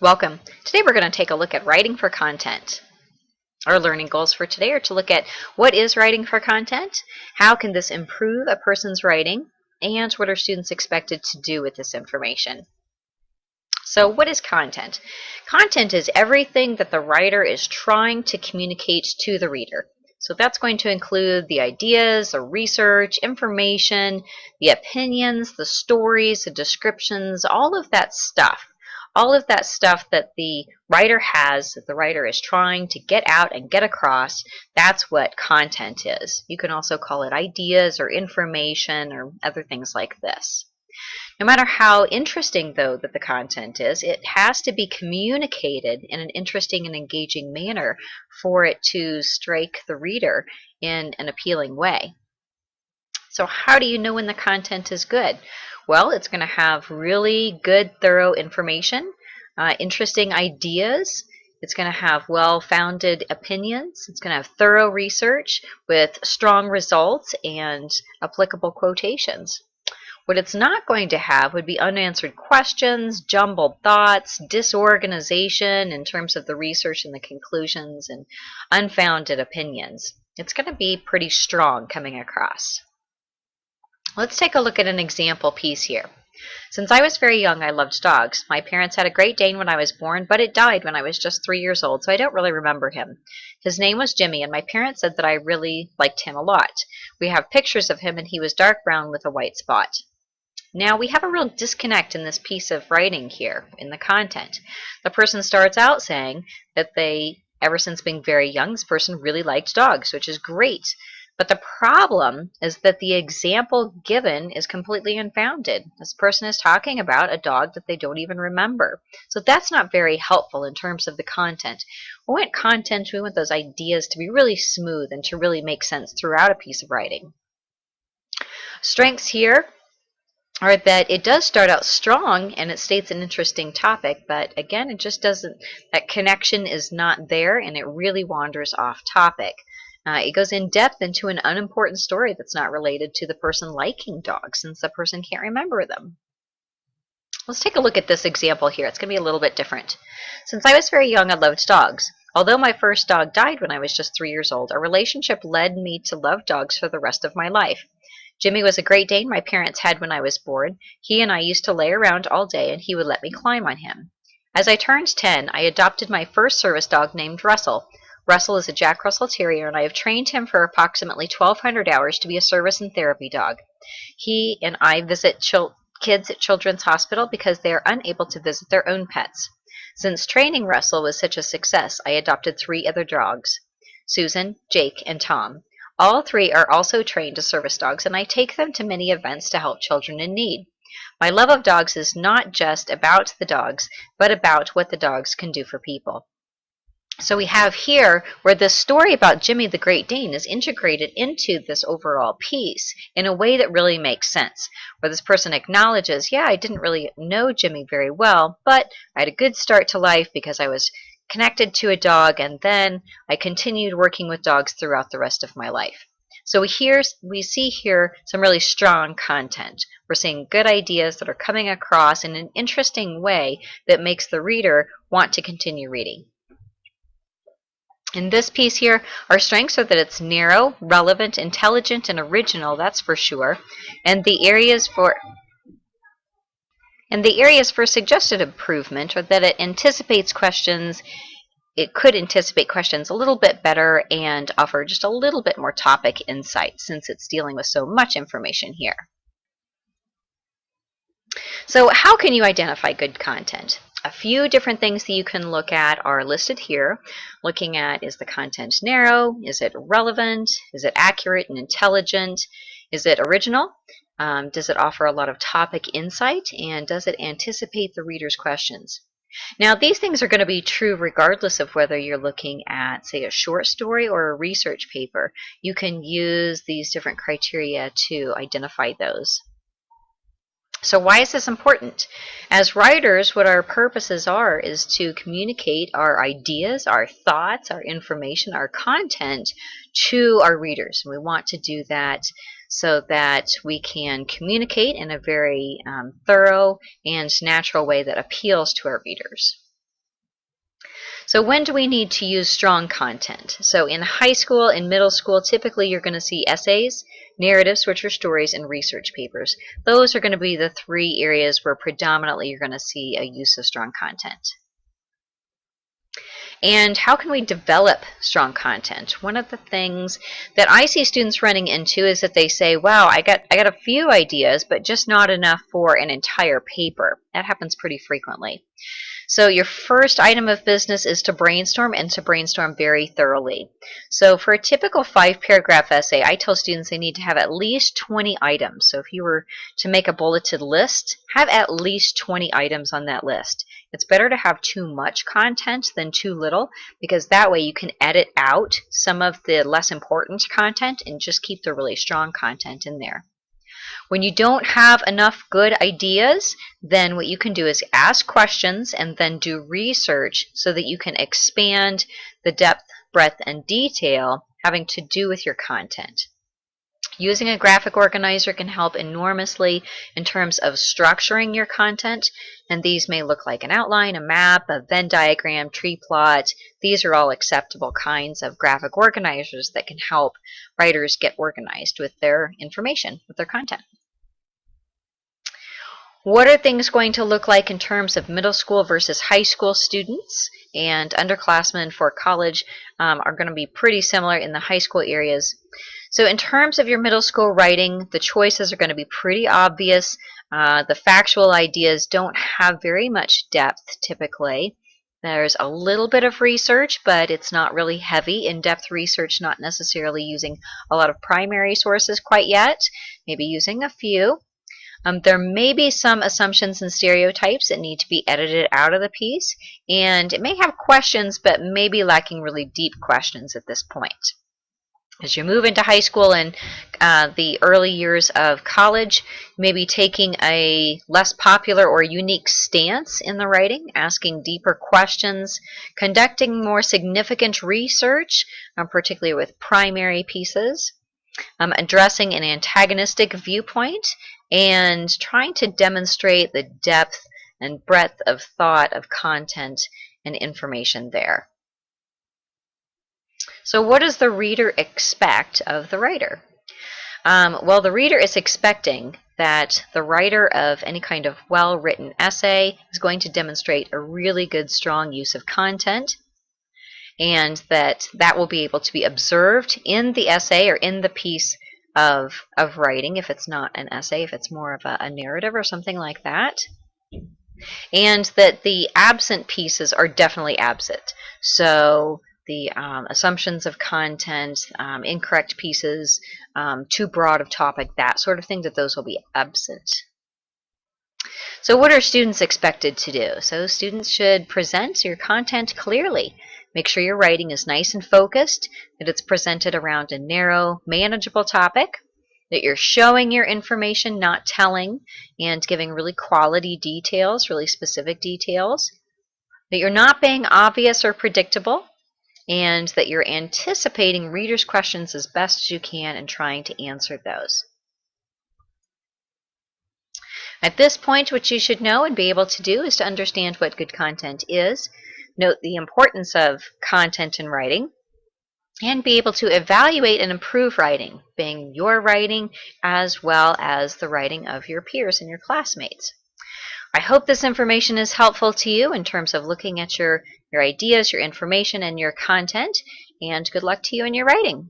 Welcome. Today we're going to take a look at writing for content. Our learning goals for today are to look at what is writing for content, how can this improve a person's writing, and what are students expected to do with this information. So what is content? Content is everything that the writer is trying to communicate to the reader. So that's going to include the ideas, the research, information, the opinions, the stories, the descriptions, all of that stuff. All of that stuff that the writer has, that the writer is trying to get out and get across, that's what content is. You can also call it ideas or information or other things like this. No matter how interesting, though, that the content is, it has to be communicated in an interesting and engaging manner for it to strike the reader in an appealing way. So how do you know when the content is good? Well, it's going to have really good, thorough information, interesting ideas. It's going to have well-founded opinions. It's going to have thorough research with strong results and applicable quotations. What it's not going to have would be unanswered questions, jumbled thoughts, disorganization in terms of the research and the conclusions, and unfounded opinions. It's going to be pretty strong coming across. Let's take a look at an example piece here. Since I was very young, I loved dogs. My parents had a Great Dane when I was born, but it died when I was just 3 years old, so I don't really remember him. His name was Jimmy, and my parents said that I really liked him a lot. We have pictures of him, and he was dark brown with a white spot. Now, we have a real disconnect in this piece of writing here in the content. The person starts out saying that ever since being very young, this person really liked dogs, which is great. But the problem is that the example given is completely unfounded. This person is talking about a dog that they don't even remember. So that's not very helpful in terms of the content. We want content, we want those ideas to be really smooth and to really make sense throughout a piece of writing. Strengths here are that it does start out strong and it states an interesting topic, but again, it just doesn't, that connection is not there and it really wanders off topic. It goes in depth into an unimportant story that's not related to the person liking dogs, since the person can't remember them. Let's take a look at this example here. It's going to be a little bit different. Since I was very young, I loved dogs. Although my first dog died when I was just 3 years old, our relationship led me to love dogs for the rest of my life. Jimmy was a Great Dane my parents had when I was born. He and I used to lay around all day, and he would let me climb on him. As I turned 10, I adopted my first service dog named Russell. Russell is a Jack Russell Terrier, and I have trained him for approximately 1,200 hours to be a service and therapy dog. He and I visit kids at Children's Hospital because they are unable to visit their own pets. Since training Russell was such a success, I adopted 3 other dogs, Susan, Jake, and Tom. All 3 are also trained as service dogs, and I take them to many events to help children in need. My love of dogs is not just about the dogs, but about what the dogs can do for people. So we have here where this story about Jimmy the Great Dane is integrated into this overall piece in a way that really makes sense, where this person acknowledges, yeah, I didn't really know Jimmy very well, but I had a good start to life because I was connected to a dog, and then I continued working with dogs throughout the rest of my life. So we see here some really strong content. We're seeing good ideas that are coming across in an interesting way that makes the reader want to continue reading. In this piece here, our strengths are that it's narrow, relevant, intelligent, and original, that's for sure. And the areas for suggested improvement are that it anticipates questions. It could anticipate questions a little bit better and offer just a little bit more topic insight since it's dealing with so much information here. So how can you identify good content? A few different things that you can look at are listed here. Looking at, is the content narrow? Is it relevant? Is it accurate and intelligent? Is it original? Does it offer a lot of topic insight? And does it anticipate the reader's questions? Now, these things are going to be true regardless of whether you're looking at, say, a short story or a research paper. You can use these different criteria to identify those. So why is this important? As writers, what our purposes are is to communicate our ideas, our thoughts, our information, our content to our readers. And we want to do that so that we can communicate in a very thorough and natural way that appeals to our readers. So when do we need to use strong content? So in high school and middle school, typically you're going to see essays, narratives, which are stories, and research papers. Those are going to be the three areas where predominantly you're going to see a use of strong content. And how can we develop strong content? One of the things that I see students running into is that they say, wow, I got a few ideas, but just not enough for an entire paper. That happens pretty frequently. So your first item of business is to brainstorm, and to brainstorm very thoroughly. So for a typical 5-paragraph essay, I tell students they need to have at least 20 items. So if you were to make a bulleted list, have at least 20 items on that list. It's better to have too much content than too little, because that way you can edit out some of the less important content and just keep the really strong content in there. When you don't have enough good ideas, then what you can do is ask questions and then do research so that you can expand the depth, breadth, and detail having to do with your content. Using a graphic organizer can help enormously in terms of structuring your content, and these may look like an outline, a map, a Venn diagram, tree plot. These are all acceptable kinds of graphic organizers that can help writers get organized with their information, with their content. What are things going to look like in terms of middle school versus high school students? And underclassmen for college are going to be pretty similar in the high school areas. So in terms of your middle school writing, the choices are going to be pretty obvious. The factual ideas don't have very much depth typically. There's a little bit of research, but it's not really heavy in-depth research, not necessarily using a lot of primary sources quite yet, maybe using a few. There may be some assumptions and stereotypes that need to be edited out of the piece, and it may have questions, but may be lacking really deep questions at this point. As you move into high school and the early years of college, you may be taking a less popular or unique stance in the writing, asking deeper questions, conducting more significant research, particularly with primary pieces, addressing an antagonistic viewpoint, and trying to demonstrate the depth and breadth of thought, of content, and information there. So what does the reader expect of the writer? Well, the reader is expecting that the writer of any kind of well-written essay is going to demonstrate a really good, strong use of content, and that will be able to be observed in the essay or in the piece of writing, if it's not an essay, if it's more of a narrative or something like that. And that the absent pieces are definitely absent. So the assumptions of content, incorrect pieces, too broad of topic, that sort of thing, that those will be absent. So what are students expected to do? So students should present your content clearly. Make sure your writing is nice and focused, that it's presented around a narrow, manageable topic, that you're showing your information, not telling, and giving really quality details, really specific details, that you're not being obvious or predictable, and that you're anticipating readers' questions as best as you can and trying to answer those. At this point, what you should know and be able to do is to understand what good content is, note the importance of content in writing, and be able to evaluate and improve writing, being your writing as well as the writing of your peers and your classmates. I hope this information is helpful to you in terms of looking at your ideas, your information, and your content, and good luck to you in your writing.